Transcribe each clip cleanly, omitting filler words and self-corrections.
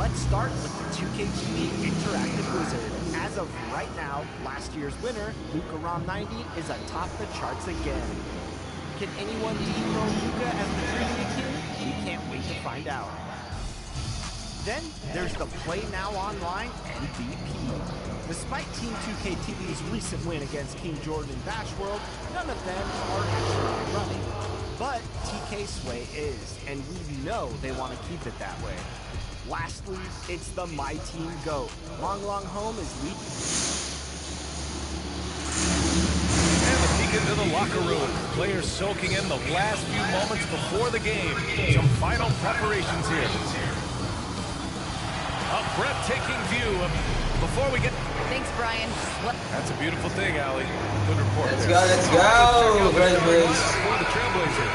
Let's start with the 2K22 Interactive Wizard. As of right now, last year's winner, Luka Rom 90, is atop the charts again. Can anyone dethrone Luka as the Trivia King? We can't wait to find out. Then there's the Play Now Online MVP. Despite Team 2K2's recent win against King Jordan in Bash World, none of them are actually running. But TK Sway is, and we know they want to keep it that way. Lastly, it's the My Team GOAT. Long Home is leading. And a peek into the locker room. Players soaking in the last few moments before the game. Some final preparations here. A breathtaking view of before we get... Thanks, Brian. That's a beautiful thing, Allie. Good report. Let's go, Grizzlies. For the Trailblazers,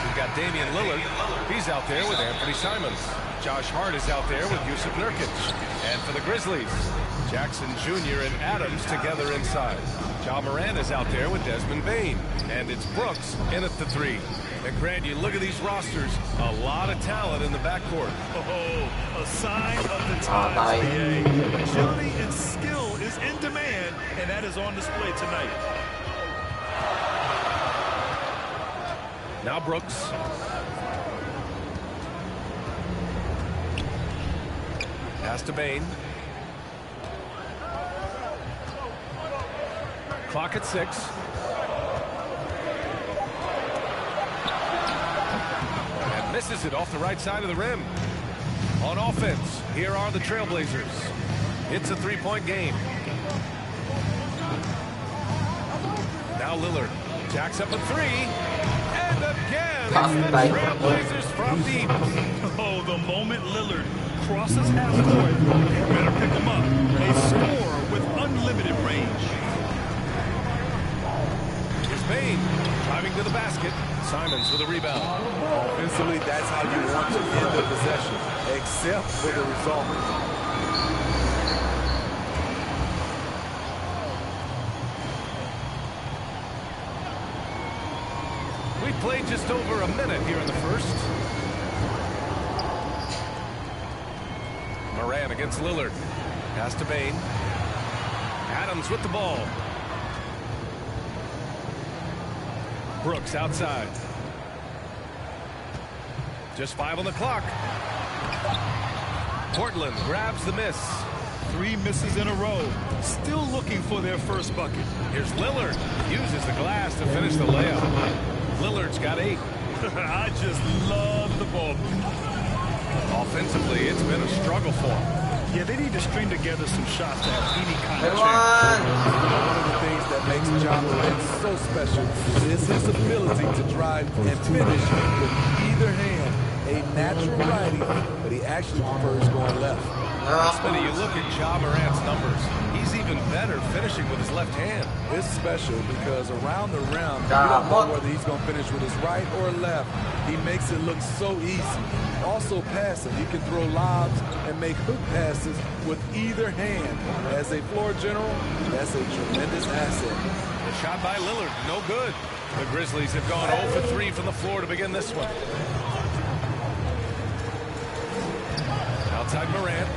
we've got Damian Lillard. He's out there with Anthony Simons. Josh Hart is out there with Yusuf Nurkic. And for the Grizzlies, Jackson Jr. and Adams together inside. Ja Morant is out there with Desmond Bane. And it's Brooks in at the 3. And Grant, you look at these rosters, a lot of talent in the backcourt. Oh, a sign of the times, BA. Agility and skill is in demand, and that is on display tonight. Now Brooks. Pass to Bane. Clock at 6. And misses it off the right side of the rim. On offense, here are the Trailblazers. It's a 3-point game. Now Lillard jacks up a 3. And again, the Trailblazers from deep. Oh, the moment Lillard crosses half court, you better pick him up. A score with unlimited range. Here's Bane driving to the basket. Simons with a rebound. Offensively, that's how you want to end the possession, except for the result. We played just over a minute here in the first. Morant against Lillard. Pass to Bane. Adams with the ball. Brooks outside. Just 5 on the clock. Portland grabs the miss. 3 misses in a row. Still looking for their first bucket. Here's Lillard. Uses the glass to finish the layup. Lillard's got 8. I just love the ball. Offensively, it's been a struggle for him. Yeah, they need to string together some shots to have any kind of Come on. One of the things that makes Ja Morant so special is his ability to drive and finish with either hand. A natural righty, but he actually prefers going left. Smitty, you look at Ja Morant's numbers. He's even better finishing with his left hand. It's special because around the rim, you don't know whether he's going to finish with his right or left. He makes it look so easy. Also passing, he can throw lobs and make hook passes with either hand. As a floor general, that's a tremendous asset. The shot by Lillard, no good. The Grizzlies have gone 0 for 3 from the floor to begin this one. Outside Morant.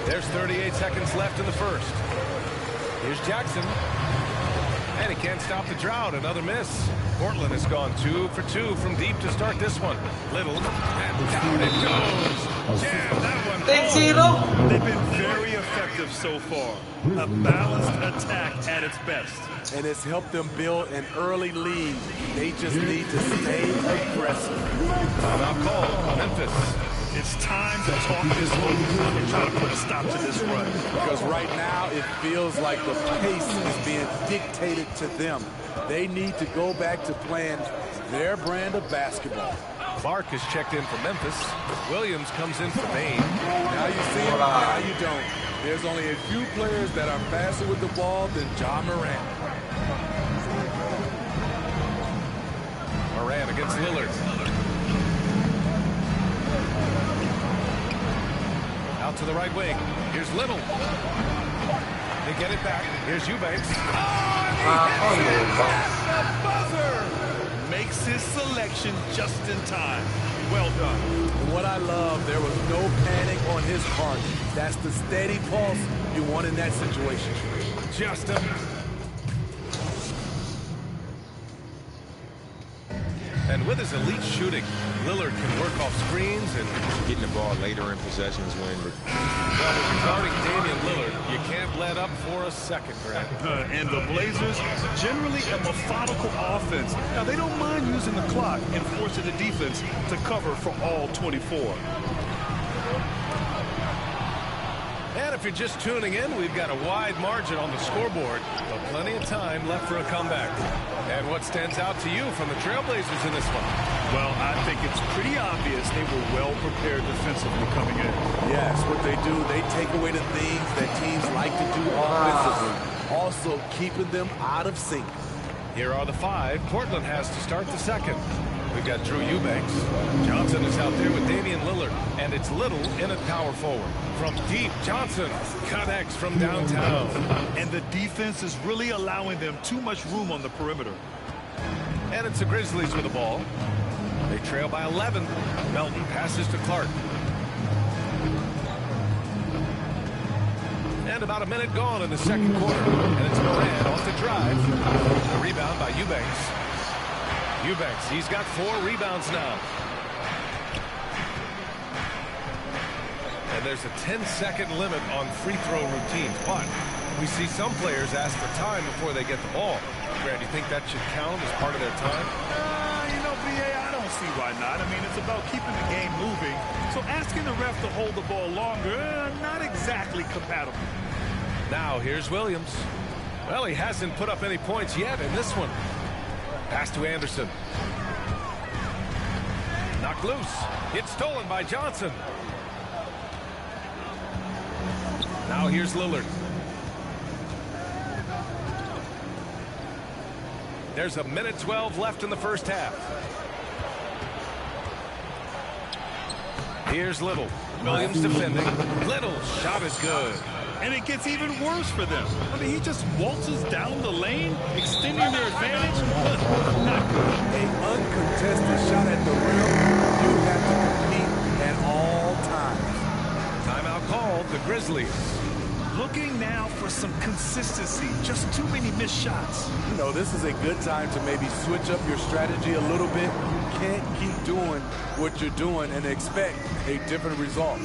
There's 38 seconds left in the first. Here's Jackson. And he can't stop the drought. Another miss. Portland has gone 2 for 2 from deep to start this one. Little. And down it goes. Jam that one. Thanks, Hilo. They've been very effective so far. A balanced attack at its best. And it's helped them build an early lead. They just need to stay aggressive. Timeout call. Memphis. It's time to talk this over and try to put a stop to this run. Because right now it feels like the pace is being dictated to them. They need to go back to playing their brand of basketball. Clark has checked in for Memphis. Williams comes in for Bane. Now you see him, now you don't. There's only a few players that are faster with the ball than Ja Morant. Morant against Lillard. Out to the right wing. Here's Little. They get it back. Here's Eubanks. Oh, and he hits it at the buzzer. Makes his selection just in time. Well done. And what I love, there was no panic on his part. That's the steady pulse you want in that situation. Just a... And with his elite shooting, Lillard can work off screens and getting the ball later in possessions when... Well, regarding Damian Lillard, you can't let up for a second, Grant. And the Blazers, generally a methodical offense. Now, they don't mind using the clock and forcing the defense to cover for all 24. And if you're just tuning in, we've got a wide margin on the scoreboard, but plenty of time left for a comeback. And what stands out to you from the Trailblazers in this one? Well, I think it's pretty obvious they were well prepared defensively coming in. Yes, what they do, they take away the things that teams like to do offensively, also keeping them out of sync. Here are the five Portland has to start the second. We've got Drew Eubanks. Johnson is out there with Damian Lillard, and it's Little in at power forward. From deep, Johnson connects from downtown. And the defense is really allowing them too much room on the perimeter. And it's the Grizzlies with the ball. They trail by 11. Melton passes to Clark. And about a minute gone in the second quarter. And it's Moran off the drive. A rebound by Eubanks. Eubanks, he's got 4 rebounds now. And there's a 10-second limit on free throw routines. But we see some players ask for time before they get the ball. Grant, do you think that should count as part of their time? You know, BA, I don't see why not. I mean, it's about keeping the game moving. So asking the ref to hold the ball longer, not exactly compatible. Now here's Williams. Well, he hasn't put up any points yet in this one. Pass to Anderson. Knocked loose. It's stolen by Johnson. Now here's Lillard. There's a minute 12 left in the first half. Here's Little. Williams defending. Little shot is good. And it gets even worse for them. I mean, he just waltzes down the lane, extending their advantage. Not good. An uncontested shot at the rim, you have to compete at all times. Timeout called, the Grizzlies. Looking now for some consistency. Just too many missed shots. You know, this is a good time to maybe switch up your strategy a little bit. You can't keep doing what you're doing and expect a different result.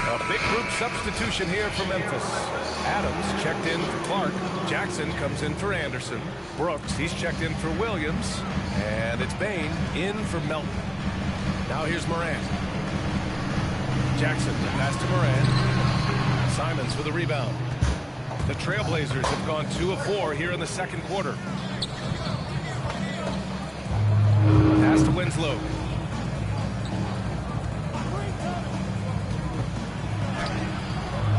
A big group substitution here for Memphis. Adams checked in for Clark. Jackson comes in for Anderson. Brooks, he's checked in for Williams. And it's Bain in for Melton. Now here's Moran. Jackson, pass to Moran. Simons with a rebound. The Trailblazers have gone 2 of 4 here in the second quarter. Pass to Winslow.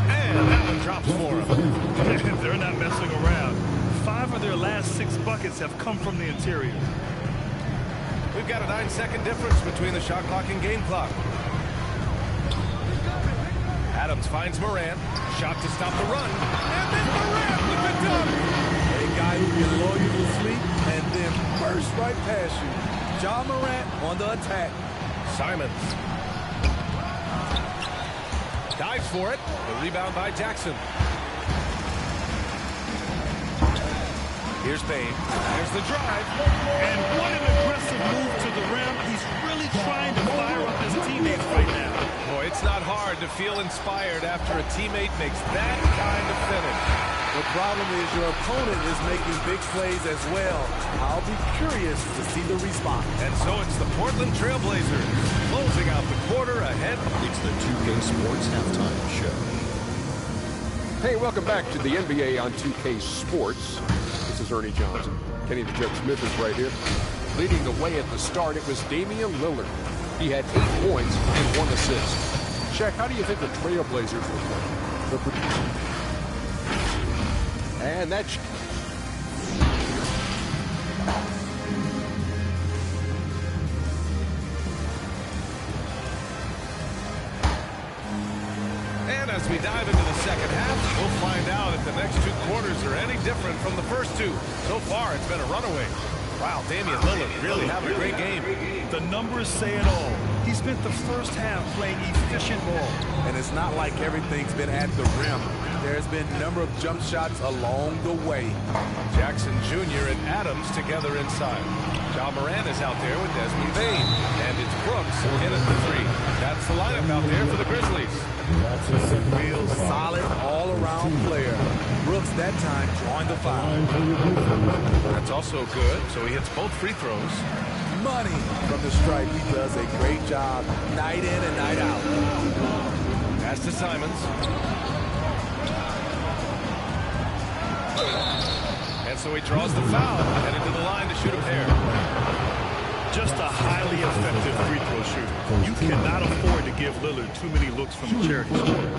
And that one drops for him. They're not messing around. 5 of their last 6 buckets have come from the interior. We've got a 9-second difference between the shot clock and game clock. Adams finds Moran. Shot to stop the run. And then Moran with the dunk. A guy who can lull you to sleep and then burst right past you. John Morant on the attack. Simons. Dives for it. The rebound by Jackson. Here's Bain. There's the drive. And what an aggressive move to the rim. He's really trying to fire up his teammates right now. Boy, it's not hard to feel inspired after a teammate makes that kind of finish. The problem is your opponent is making big plays as well. I'll be curious to see the response. And so it's the Portland Trailblazers closing out the quarter ahead. It's the 2K Sports Halftime Show. Hey, welcome back to the NBA on 2K Sports. This is Ernie Johnson. Kenny the Jet Smith is right here. Leading the way at the start, it was Damian Lillard. He had 8 points and 1 assist. Shaq, how do you think the Trailblazers will play? And that's... And as we dive into the second half, we'll find out if the next two quarters are any different from the first two. So far, it's been a runaway. Wow, Damian Lillard really having a great game. The numbers say it all. He spent the first half playing efficient ball. And it's not like everything's been at the rim. There's been a number of jump shots along the way. Jackson Jr. and Adams together inside. Ja Morant is out there with Desmond Bane. And it's Brooks in at the three. That's the lineup out there for the Grizzlies. Real solid all-around player. Brooks that time drawing the foul. That's also good, so he hits both free throws. Money from the stripe. He does a great job night in and night out. Pass to Simons. And so he draws the foul, headed to the line to shoot a pair. Just a highly effective free throw shooter. You cannot afford to give Lillard too many looks from the charity stripe.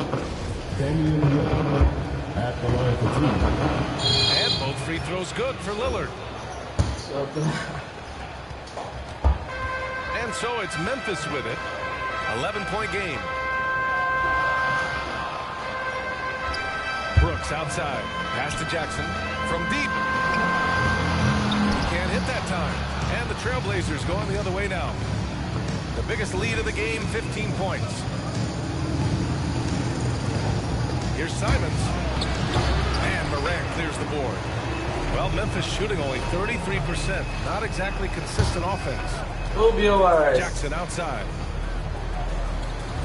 And both free throws good for Lillard. And so it's Memphis with it. 11-point game. Brooks outside. Pass to Jackson from deep. He can't hit that time. And the Trailblazers going the other way now. The biggest lead of the game, 15 points. Here's Simons. And Morant clears the board. Well, Memphis shooting only 33%. Not exactly consistent offense. Jackson outside.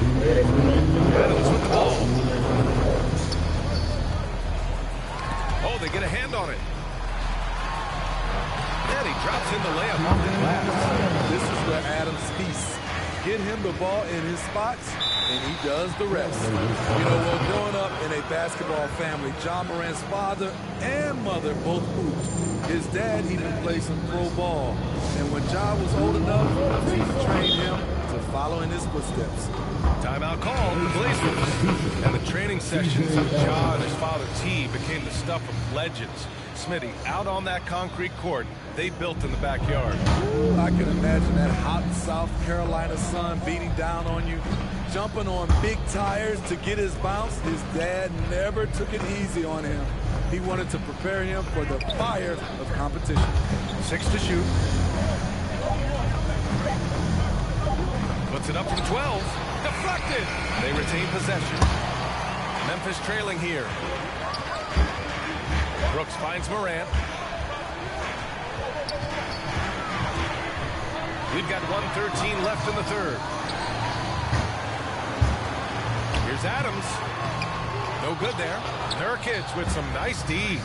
Adams with the ball. Oh, they get a hand on it. And he drops in the layup off the glass. This is where Adams feasts. Get him the ball in his spots, and he does the rest. You know, well, growing up in a basketball family, Ja Morant's father and mother both hooped. His dad even played some pro ball. And when Ja was old enough, he trained him to follow in his footsteps. Timeout called the Blazers. And the training sessions of Ja and his father T became the stuff of legends. Smitty, out on that concrete court they built in the backyard. Ooh, I can imagine that hot South Carolina sun beating down on you, jumping on big tires to get his bounce. His dad never took it easy on him. He wanted to prepare him for the fire of competition. 6 to shoot. Puts it up from 12. Deflected. They retain possession. Memphis trailing here. Brooks finds Morant. We've got 1:13 left in the third. Here's Adams. No good there. Nurkic with some nice D.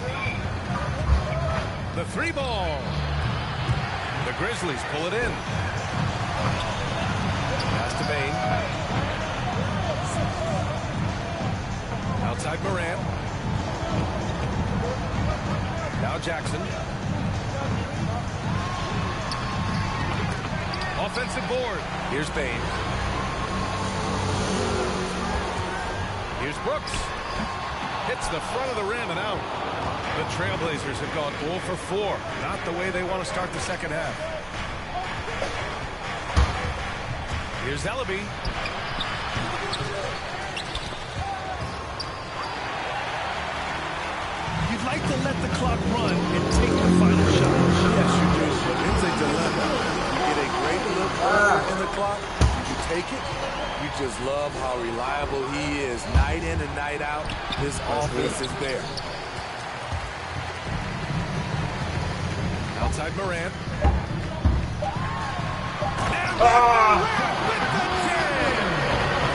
The three ball. The Grizzlies pull it in. Pass to Bane. Outside Morant. Now Jackson. Offensive board. Here's Bane. Here's Brooks. Hits the front of the rim and out. The Trailblazers have gone 0 for 4. Not the way they want to start the second half. Here's Ellaby. You'd like to let the clock run and take the final shot. Yes, you do, but it's a dilemma. You get a great look early in the clock. You take it. You just love how reliable he is night in and night out. His offense is there. Outside Morant.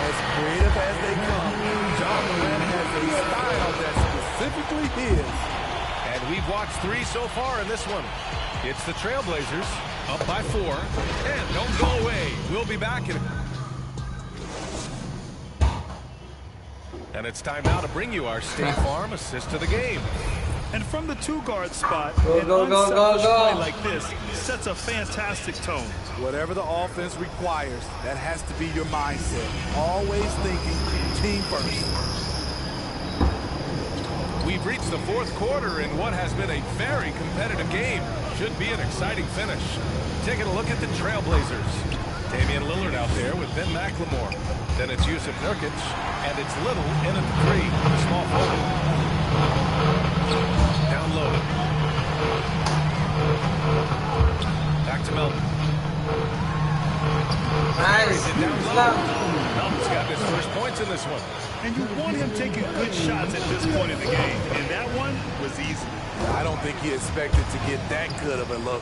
As creative as they come, Ja Morant has a style that's specifically his. And we've watched 3 so far in this one. It's the Trailblazers up by 4. And don't go away. We'll be back in. And it's time now to bring you our State Farm assist of the game. And from the two-guard spot, an unselfish play like this sets a fantastic tone. Whatever the offense requires, that has to be your mindset. Always thinking team first. We've reached the fourth quarter in what has been a very competitive game. Should be an exciting finish. Taking a look at the Trailblazers. Damian Lillard out there with Ben McLemore. Then it's Yusuf Nurkic, and it's Little in at the 3, the small forward. Down low. Back to Melton. Nice. Down low. Melton's got his first points in this one. And you want him taking good shots at this point in the game. And that one was easy. I don't think he expected to get that good of a look.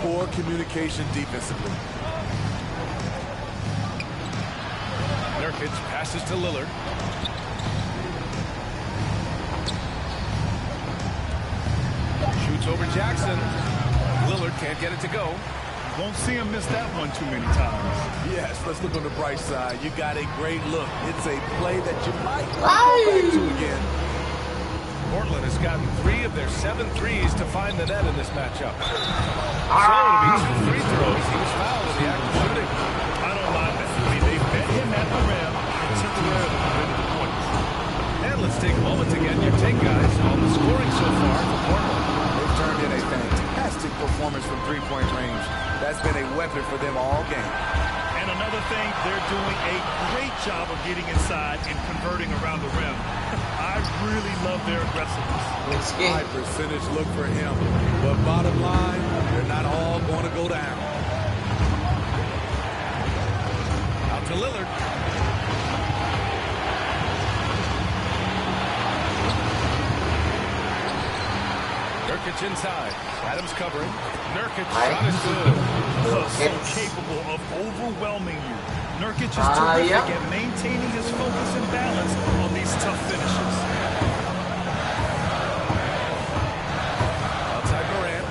Poor communication defensively. Nurkic passes to Lillard. Shoots over Jackson. Lillard can't get it to go. You won't see him miss that one too many times. Yes, let's look on the bright side. You got a great look. It's a play that you might go back to again. Portland has gotten 3 of their 7 threes to find the net in this matchup. So it'll be 2 free throws. He was fouled in the act of shooting. I don't mind that. I mean, they bet him at the rim and temporarily prevented the points. And let's take a moment to get your take, guys, on the scoring so far for Portland. They've turned in a fantastic performance from three-point range. That's been a weapon for them all game. And another thing, they're doing a great job of getting inside and converting around the rim. I really love their aggressiveness. High percentage look for him. But bottom line, they're not all going to go down. Out to Lillard. Nurkic inside. Adams covering. Nurkic shot is good. So capable of overwhelming you. Nurkic is terrific at maintaining his focus and balance on these tough finishes. Outside Morant.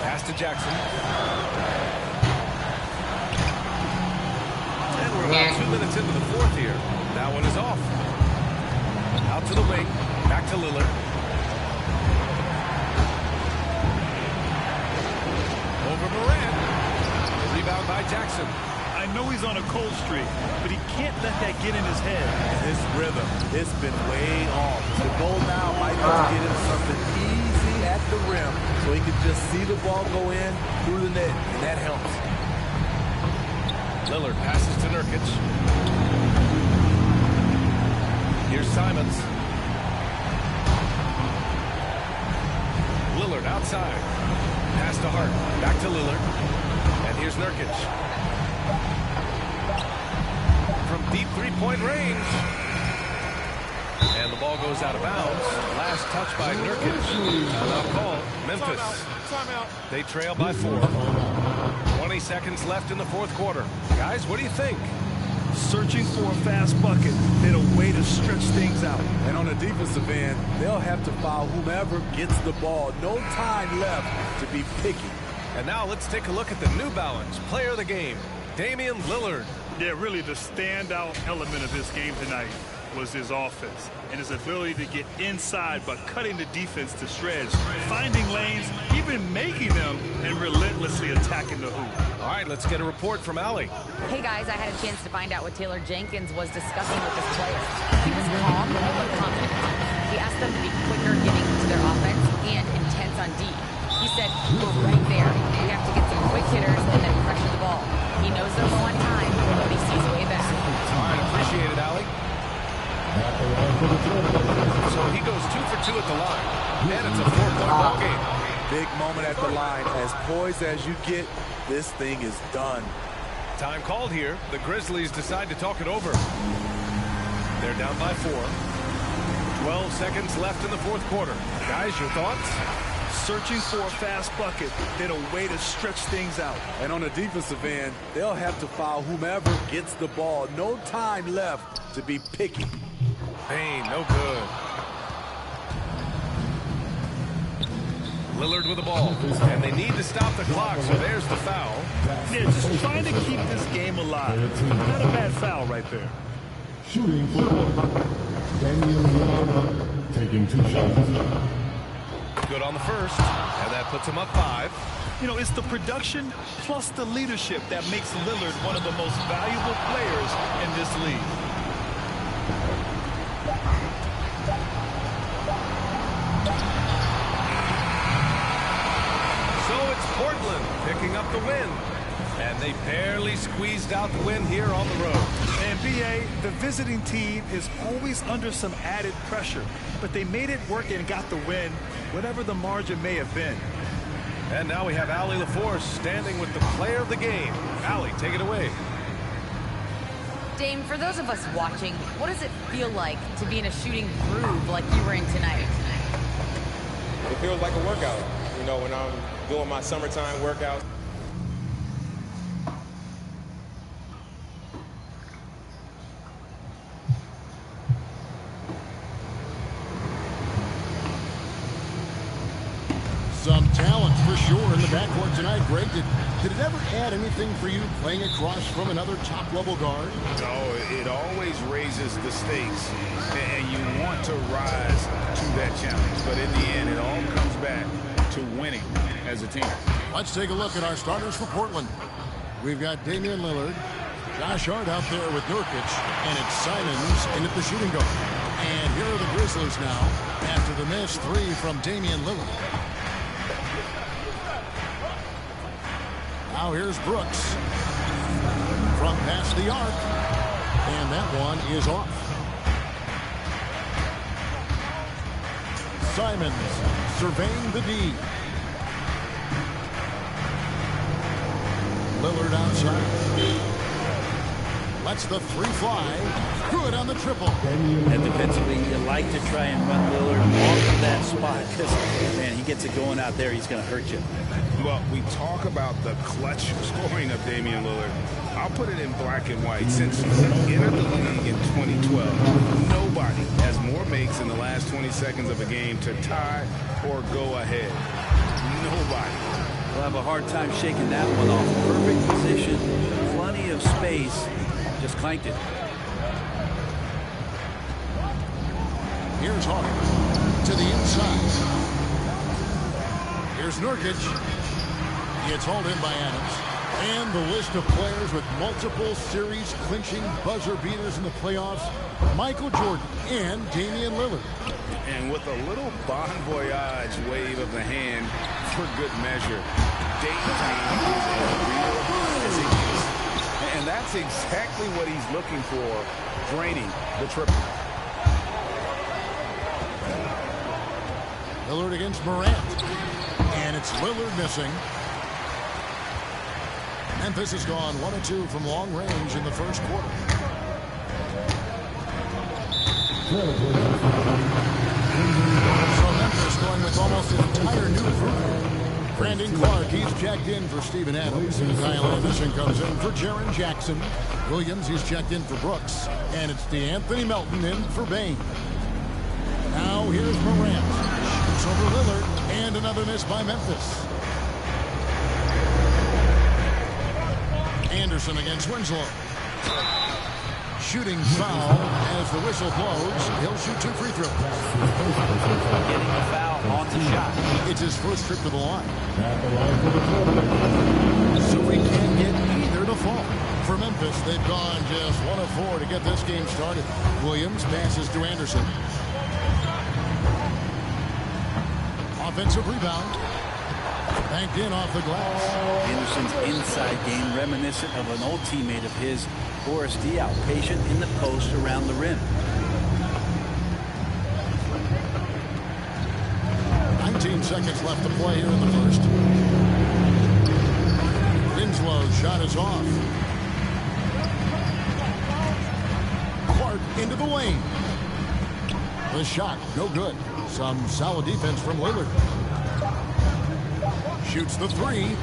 Pass to Jackson. And we're about 2 minutes into the 4th here. That one is off. Out to the wing. Back to Lillard. Over Morant. Rebound by Jackson. I know he's on a cold streak, but he can't let that get in his head. His rhythm, it's been way off. The goal now might be to get him something easy at the rim so he can just see the ball go in through the net, and that helps. Lillard passes to Nurkic. Here's Simons. Lillard outside. Pass to Hart. Back to Lillard. And here's Nurkic. From deep three-point range. And the ball goes out of bounds. Last touch by Nurkic. Timeout call. Memphis. Timeout. They trail by 4. 20 seconds left in the 4th quarter. Guys, what do you think? Searching for a fast bucket and a way to stretch things out. And on the defensive end, they'll have to foul whomever gets the ball. No time left to be picky. And now let's take a look at the New Balance player of the game, Damian Lillard. Yeah, really the standout element of his game tonight was his offense and his ability to get inside by cutting the defense to shreds, finding lanes, even making them, and relentlessly attacking the hoop. All right, let's get a report from Allie. Hey guys, I had a chance to find out what Taylor Jenkins was discussing with his players. He was calm but confident. He asked them to be quicker getting to their offense and intense on D. He said, we're right there. We have to get some quick hitters and then pressure the ball. He knows they're low on time, but he sees a way back. All right, appreciate it, Allie. So he goes 2 for 2 at the line, and it's a 4-point ball game. Big moment at the line. As poised as you get, this thing is done. Time called here. The Grizzlies decide to talk it over. They're down by 4. 12 seconds left in the 4th quarter. Guys, your thoughts? Searching for a fast bucket, then a way to stretch things out. And on the defensive end, they'll have to foul whomever gets the ball. No time left to be picky. Payne, no good. Lillard with the ball, and they need to stop the clock, so there's the foul. Yeah, just trying to keep this game alive. Not a bad foul right there. Shooting for Damian Lillard, taking 2 shots. Good on the first, and that puts him up 5. You know, it's the production plus the leadership that makes Lillard one of the most valuable players in this league. So it's Portland picking up the win, and they barely squeezed out the win here on the road. And BA, the visiting team is always under some added pressure, but they made it work and got the win, whatever the margin may have been. And now we have Allie LaForce standing with the player of the game. Allie, take it away. Dame, for those of us watching, what does it feel like to be in a shooting groove like you were in tonight? It feels like a workout. You know, when I'm doing my summertime workouts. Some talent for sure in the backcourt tonight. Greg, did it ever add anything for you playing across from another top-level guard? Oh, it always raises the stakes, and you want to rise to that challenge. But in the end, it all comes back to winning as a team. Let's take a look at our starters for Portland. We've got Damian Lillard, Josh Hart out there with Nurkic, and it's Simons in at the shooting guard. And here are the Grizzlies now after the missed three from Damian Lillard. Now here's Brooks from past the arc, and that one is off. Simons surveying the D. Lillard outside. Lets the three fly. Good on the triple. And defensively, you like to try and run Lillard off of that spot because, man, he gets it going out there, he's going to hurt you. Well, we talk about the clutch scoring of Damian Lillard. I'll put it in black and white. Since he entered the league in 2012, nobody has more makes in the last 20 seconds of a game to tie or go ahead. Nobody. We'll have a hard time shaking that one off. Perfect position, plenty of space, just clanked it. Here's Hart to the inside. Here's Nurkic. It's hauled in by Adams. And the list of players with multiple series-clinching buzzer beaters in the playoffs, Michael Jordan and Damian Lillard. And with a little bon voyage wave of the hand for good measure, Damian is as real as he is. And that's exactly what he's looking for, draining the triple. Lillard against Morant. And it's Lillard missing. Memphis has gone 1 of 2 from long range in the first quarter. So Memphis going with almost an entire new crew. Brandon Clark, he's checked in for Steven Adams. Kyle Anderson comes in for Jaren Jackson. Williams, he's checked in for Brooks. And it's DeAnthony Melton in for Bain. Now here's Morant. Shoots over Lillard. And another miss by Memphis. Anderson against Winslow. Shooting foul as the whistle blows. He'll shoot 2 free throws. Getting a foul on the shot. It's his first trip to the line. So we can't get either to fall. For Memphis, they've gone just 1 of 4 to get this game started. Williams passes to Anderson. Offensive rebound. Banked in off the glass. Anderson's inside game reminiscent of an old teammate of his, Boris Diaw, patient in the post around the rim. 19 seconds left to play here in the first. Winslow's shot is off. Clark into the lane. The shot, no good. Some solid defense from Lillard. Shoots the three. 1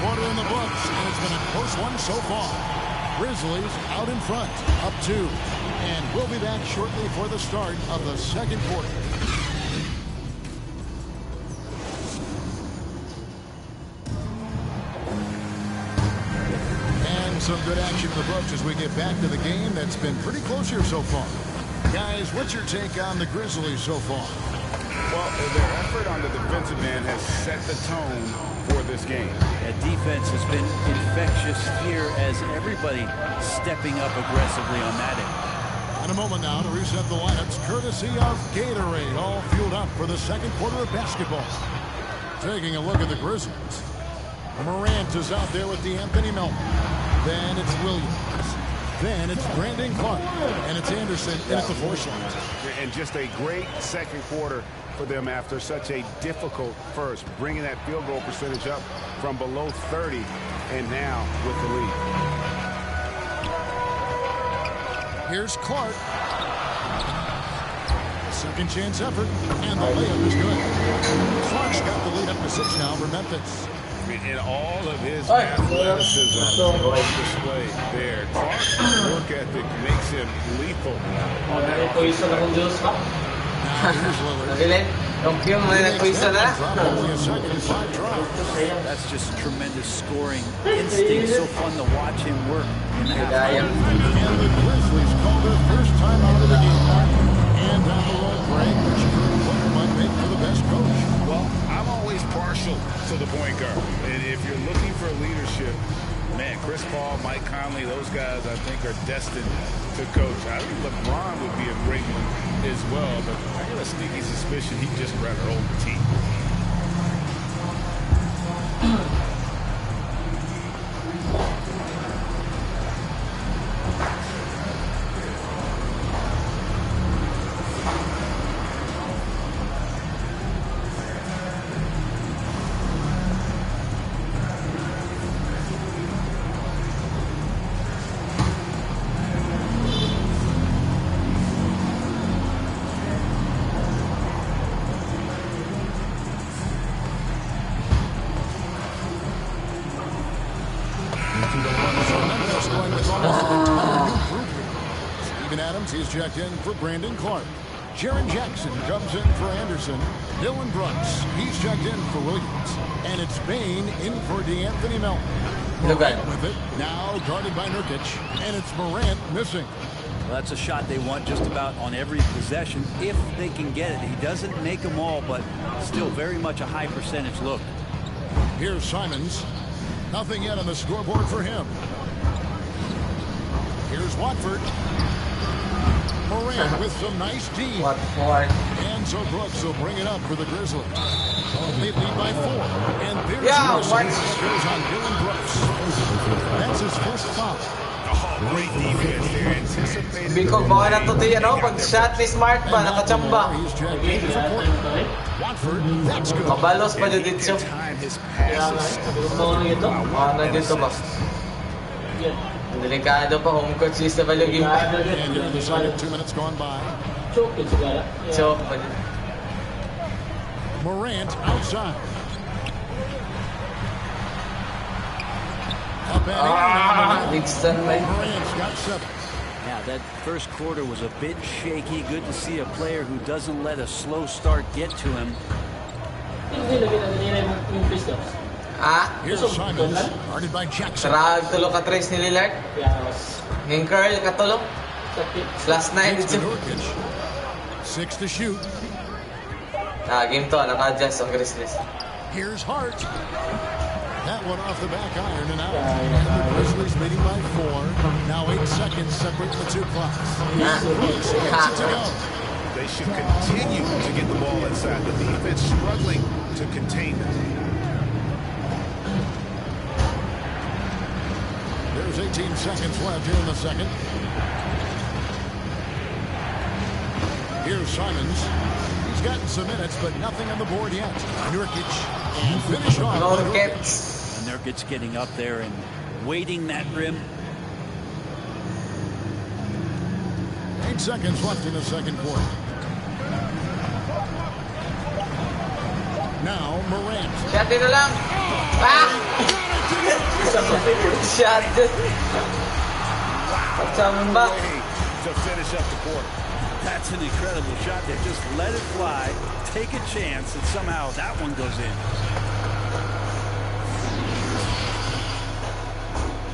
quarter in the books, and it's been a close one so far. Grizzlies out in front, up 2. And we'll be back shortly for the start of the second quarter. And some good action in the books as we get back to the game that's been pretty close here so far. Guys, what's your take on the Grizzlies so far? Well, their effort on the defensive end has set the tone for this game. That defense has been infectious here as everybody stepping up aggressively on that end. In a moment now to reset the lineups, courtesy of Gatorade, all fueled up for the second quarter of basketball. Taking a look at the Grizzlies. Morant is out there with the Anthony Melton. Then it's Williams. Then it's Brandon Clark. And it's Anderson in at the force line. And just a great second quarter for them after such a difficult first, bringing that field goal percentage up from below 30 and now with the lead. Here's Clark. Second chance effort, and the layup is good. Clark's got the lead up to 6 now for Memphis. In all of his athleticism on display there, Clark's work ethic makes him lethal on that offense. That's just tremendous scoring instinct. So fun to watch him work in the half. And the Grizzlies call their first time out of the game. And down the road, Greg, which player might make for the best coach. Well, I'm always partial to the point guard. And if you're looking for leadership, man, Chris Paul, Mike Conley, those guys I think are destined to coach. I think LeBron would be a great one as well, but I got a sneaky suspicion he'd just rather hold the team. He's checked in for Brandon Clark. Jaren Jackson comes in for Anderson. Dylan Brooks, he's checked in for Williams. And it's Bain in for DeAnthony Melton. Morant with it, now guarded by Nurkic. And it's Morant missing. Well, that's a shot they want just about on every possession if they can get it. He doesn't make them all, but still very much a high percentage look. Here's Simons. Nothing yet on the scoreboard for him. Here's Watford. Morant with some nice D. And so Brooks will bring it up for the Grizzlies. They lead by 4. And there's goes on Dylan Brooks. That's his first foul. Oh, great defense there. Anticipated. Biko baka na tuti pag shot ni Smart ba nakachamba. Watford, that's good. Kabalos pa dito. Ano dito ba? Delikado pa, home court is the value game. And you're decided 2 minutes gone by. Choke. Morant outside. Up and in. Morant's got 7. Yeah, that first quarter was a bit shaky. Good to see a player who doesn't let a slow start get to him. Here's Simons, guarded by Jackson. Sarag tulo ka trace ni Lillard. Yung curl katulo. Last night it's 6 to shoot. game to naka-adjust ang Grizzlies. Here's Hart. That one off the back iron and out. The Grizzlies leading by 4. Now 8 seconds separate the 2 clocks. Brooks gets it to go. They should continue to get the ball inside. The defense struggling to contain them. There's 18 seconds left here in the second. Here's Simons. He's gotten some minutes, but nothing on the board yet. Nurkic and finished off. Nurkic getting up there and waiting that rim. 8 seconds left in the second quarter. Now Morant. Shot dito lang. Shot. Chamba. To finish up the quarter. That's an incredible shot. They just let it fly, take a chance, and somehow that one goes in.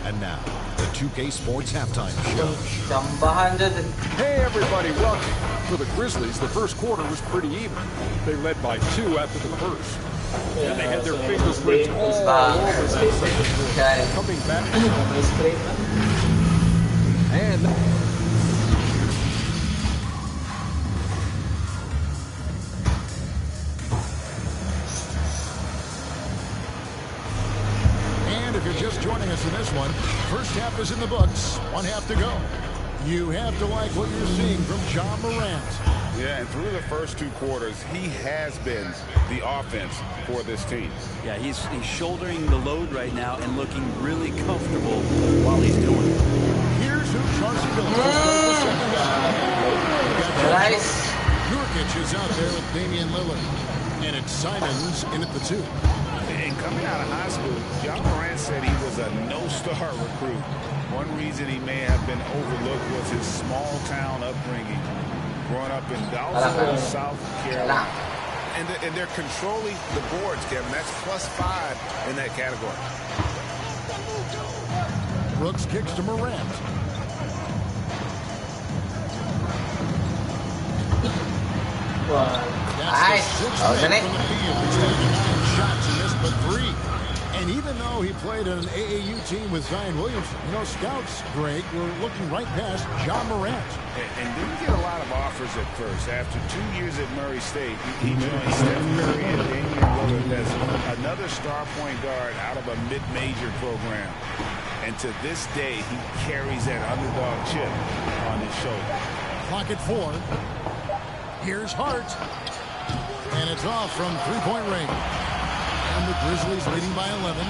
And now, the 2K Sports Halftime Show. Hey, everybody, welcome. For the Grizzlies, the first quarter was pretty even. They led by 2 after the first. And they had their fingerprints all over the coming back. And half is in the books. 1 half to go. You have to like what you're seeing from John Morant. Yeah, and through the first 2 quarters, he has been the offense for this team. Yeah, he's shouldering the load right now and looking really comfortable while he's doing it. Here's who Chauncey Billups will start the second half. Nice. Nurkic is out there with Damian Lillard. And it's Simons in at the 2. And coming out of high school, John Morant said he was a no-star recruit. One reason he may have been overlooked was his small-town upbringing. Growing up in Davao, South Carolina. And they're controlling the boards, Kevin. That's +5 in that category. Brooks kicks to Morant. Nice. From the field. He's taken 9 shots and missed but 3. And even though he played on an AAU team with Zion Williamson, scouts, Greg, were looking right past John Morant. And didn't get a lot of offers at first. After 2 years at Murray State, he joined Steph Curry and Damian Lillard as another star point guard out of a mid-major program. And to this day, he carries that underdog chip on his shoulder. Clock at 4. Here's Hart. And it's off from 3-point range. And the Grizzlies leading by 11.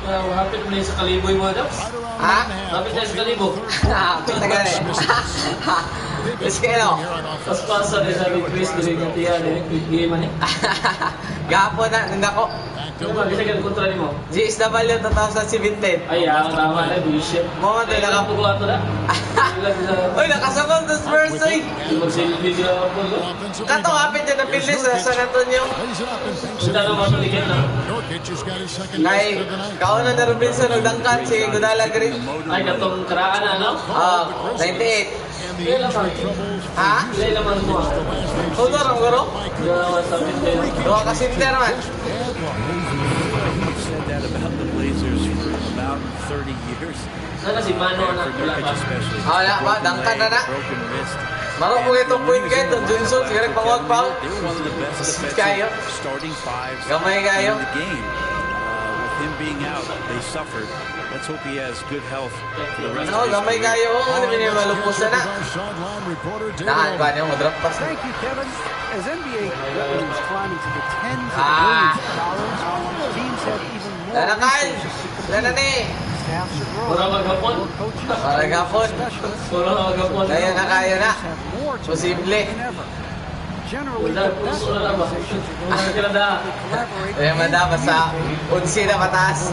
Hapit mo sa kaliboy mo, Daps? Ha? Hapit na sa kalibo. Hapit na gani. Let's get it. Paspasa din sa Chris, dili niya tiyan, game man eh. Gapon na, nandako. Ano ba, kasi ganun kontra ni mo? GSW 2017. Ay, tama na, bullshit. Mga doon Nakapuko ato na. Uy, nakasabol to Spurs, oy. Magsilbi sila ako. Kato, kapit yun ang pilis sa San Antonio. Punta na mga tuligin na. Ngay, kauna na Robinson, nagdangkan si Gudala Green. Ay, katong karaan na, ano? 98. Ilan naman? Ha? Ilan naman mo? Hold on, garo? Ilan naman sa Pinter? Doa ka Sinter, man. I've said that about the Blazers for about 30 years. Sana si Mano na wala pa. Wala ba? Dangkan na na. Maro po itong point kayo. Don Johnson, sigara pangwag pa. Kayo. Gamay kayo. In the game, with him being out, they suffered. Let's hope he has good health for the rest of his Gamay kayo. Ano ba niya malupusan na? Nahan ba niya mo-drop pass? Thank you, Kevin. As NBA revenues climbing to the tens of billions of dollars, teams have even more resources. Lana ni. Pura maghapon. Para gapon. Pura maghapon. Kaya na kayo na. Posible. Generally, the best organizations will collaborate. Kaya madama sa 11 na mataas.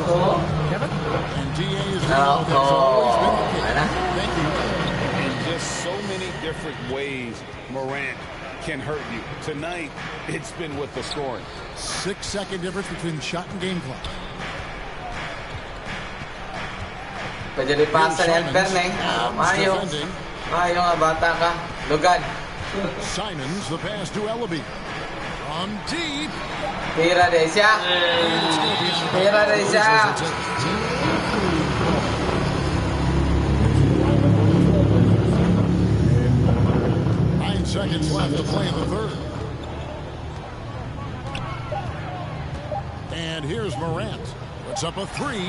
And just so many different ways Morant can hurt you. Tonight, it's been with the scoring. 6-second difference between shot and game clock. Pwede lipasa ni Alperne. Mayo. Mayo nga, bata ka. Lugan. Simons, the pass to Ellaby. From deep. Tira din siya. Tira din siya. 9 seconds left to play in the third. And here's Morant. Puts up a 3.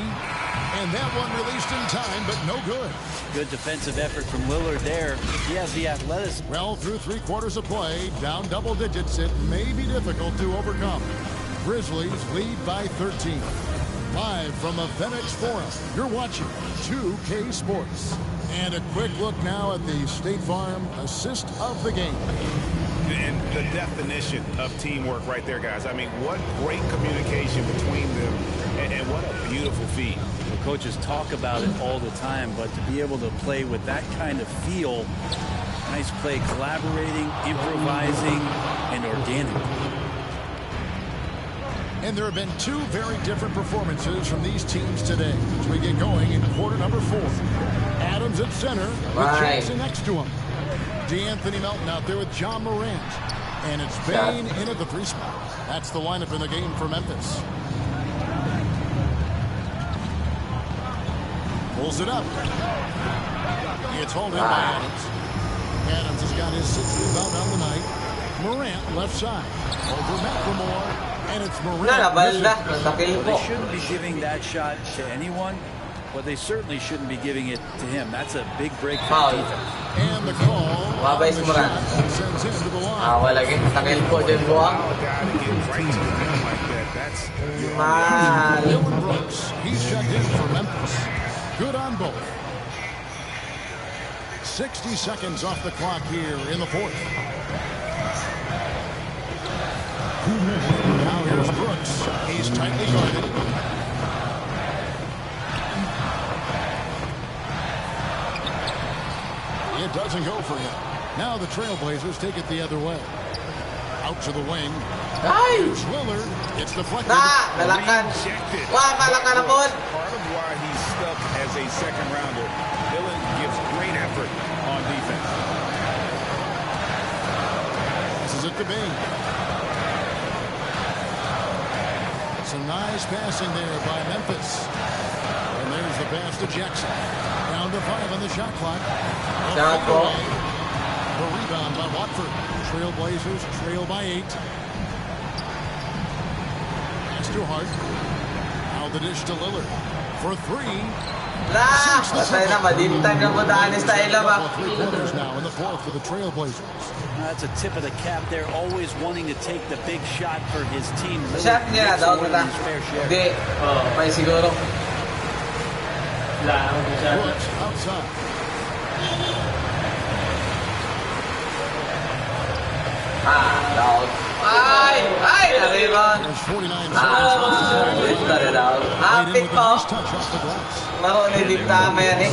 And that one released in time, but no good. Good defensive effort from Lillard there. He has the athleticism. Well, through 3 quarters of play, down double digits, it may be difficult to overcome. Grizzlies lead by 13. Live from the FedEx Forum, you're watching 2K Sports. And a quick look now at the State Farm assist of the game. And the definition of teamwork right there, guys. I mean, what great communication between them, and what a beautiful feat. The coaches talk about it all the time, but to be able to play with that kind of feel, nice play, collaborating, improvising, and organic. And there have been 2 very different performances from these teams today as we get going in quarter number 4. Adams at center with Jackson next to him. DeAnthony Melton out there with John Morant. And it's Bain in at the 3 spot. That's the lineup in the game for Memphis. Pulls it up. It's hauled in by Adams. Adams has got his 6th rebound on the night. Morant left side. Over McLemore. And it's Morant. They shouldn't be giving that shot to anyone, but they certainly shouldn't be giving it to him. That's a big break for the defense. And the call on the shot sends him to the line. Lagi. Takil po dyan buwang. Dylan Brooks, he's checked in for Memphis. Good on both. 60 seconds off the clock here in the fourth. Now here's Brooks. He's tightly guarded. It doesn't go for him. Now the Trailblazers take it the other way. Out to the wing. Here's Lillard. It's deflected. Rejected. Part of why he's stuck as a second rounder. Dylan gives great effort on defense. This is it to be. Some nice passing there by Memphis. And there's the pass to Jackson. Down to 5 on the shot clock. The rebound by Watford. Trailblazers trail by 8. That's too hard. Now the dish to Lillard for 3. Patay na, madintag na po daan ni Stylo ba? 3 now in the fourth for the Trailblazers. That's a tip of the cap there, always wanting to take the big shot for his team. Shot niya daw na. Hindi. May siguro. Brooks outside. Down. Nariban. Lift na rin daw. Pick po. Laro ni Diptama yan eh.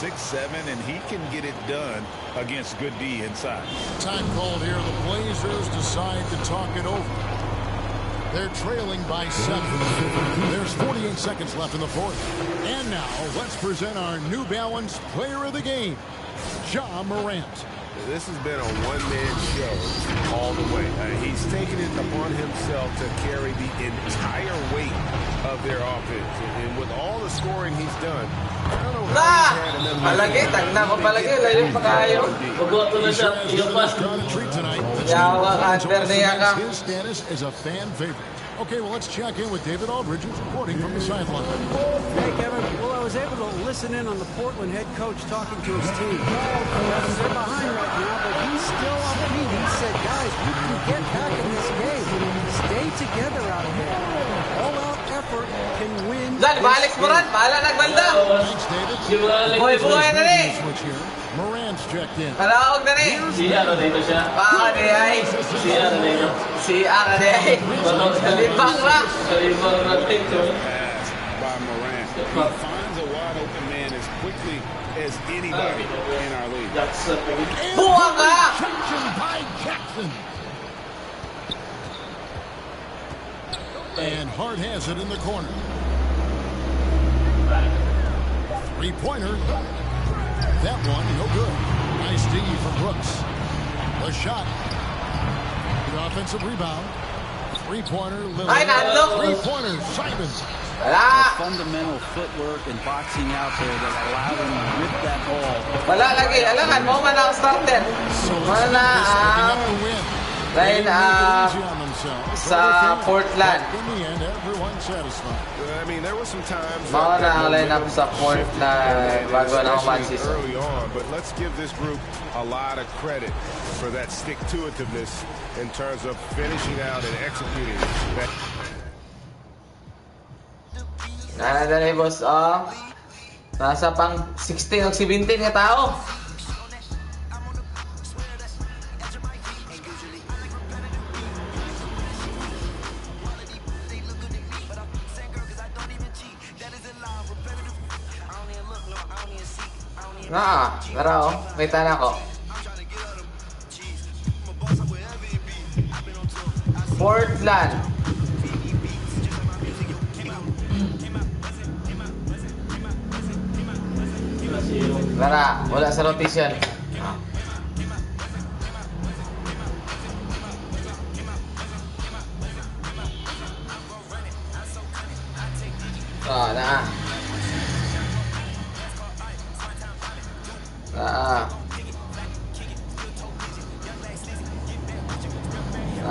6'7", and he can get it done against good D inside. Time called here. The Blazers decide to talk it over. They're trailing by 7. There's 48 seconds left in the fourth. And now, let's present our New Balance Player of the Game, Ja Morant. This has been a one-man show all the way. He's taken it upon himself to carry the entire weight of their offense. And with all the scoring he's done, I don't know how he's had another Palagi, tagna ko palagi. Layo pa kayo. Pagwato na siya. Iyapas. Yawa ka, perdiya ka. His status as a fan favorite. Okay, well, let's check in with David Aldridge, who's reporting from the sideline. Hey, Kevin. Well, I was able to listen in on the Portland head coach talking to his team. They're behind right now, but he's still upbeat. He said, guys, we can get back in this game. Stay together out there. All-out effort can win. Dan, balik mo rin. Bahala nagbanda. Thanks, David. Buhay-buhay na rin. Morant's checked in. Palawag na rin. Siya na dito siya. Baka na ay. Siya na dito. Siya na ay. Kalibang lang. Kalibang lang dito. By Morant. He finds a wide open man as quickly as anybody in our league. Buwang ka! By Jackson. And Hart has it in the corner. 3-pointer. That one, no good. Nice D from Brooks. The shot. The offensive rebound. 3-pointer, Lillard. 3-pointer, Simons. The fundamental footwork and boxing out there that allowed him to whip that ball. Wala lagi. Alangan mo man ang starter. Wala ang line up sa Portland. In the end, everyone's satisfied. I mean, there were some times Mga na ang line up sa Portland bago na ang match season. early on, but let's give this group a lot of credit for that stick-to-itiveness in terms of finishing out and executing that. Nanadali, boss. Nasa pang 16 o 17 nga tao. Tara oh. May tana ko. Portland. Tara, wala sa rotation. Na.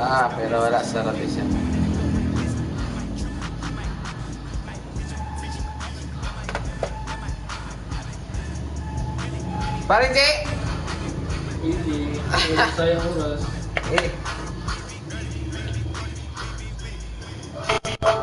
Pero wala sa rotation. Paring J! Sayang oras.